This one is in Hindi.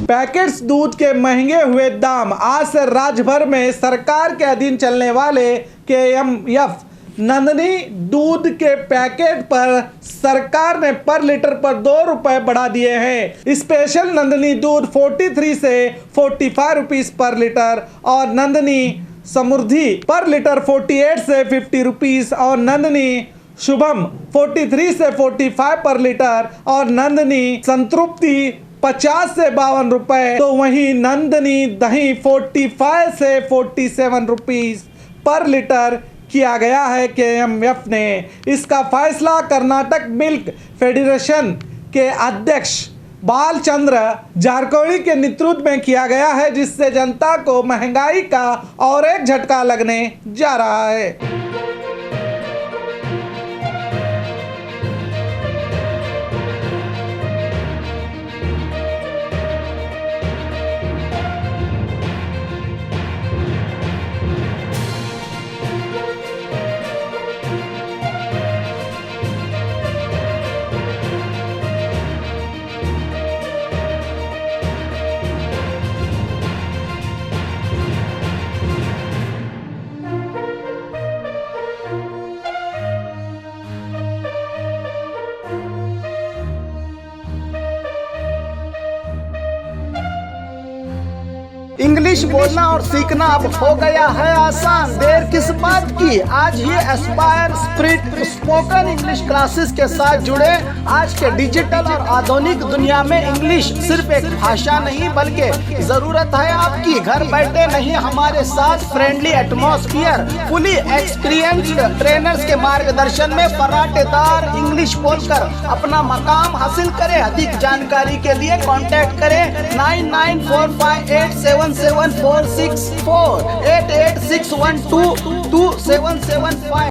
पैकेट्स दूध के महंगे हुए दाम। आज से राज्य भर में सरकार के अधीन चलने वाले KMF नंदनी दूध के पैकेट पर सरकार ने पर लीटर पर 2 रुपए बढ़ा दिए हैं। स्पेशल नंदनी दूध 43 से 45 रुपीस पर लीटर और नंदनी समृद्धि पर लीटर 48 से 50 रुपीस और नंदनी शुभम 43 से 45 पर लीटर और नंदनी संतृप्ति 50 से 52 रुपए। तो वहीं नंदनी दही 45 से 47 रुपीस पर लीटर किया गया है KMF ने। इसका फैसला कर्नाटक मिल्क फेडरेशन के अध्यक्ष बालचंद्र जारकोड़ी के नेतृत्व में किया गया है, जिससे जनता को महंगाई का और एक झटका लगने जा रहा है। इंग्लिश बोलना और सीखना अब हो गया है आसान। देर किस बात की, आज ही aspire spirit spoken English classes के साथ जुड़े। आज के डिजिटल और आधुनिक दुनिया में इंग्लिश सिर्फ एक भाषा नहीं बल्कि जरूरत है आपकी। घर बैठे नहीं, हमारे साथ friendly atmosphere, fully experienced trainers के मार्गदर्शन में पराठेदार इंग्लिश बोलकर अपना मकाम हासिल करें। अधिक जानकारी के लिए कांटेक्ट करें 9945877464 8861222775।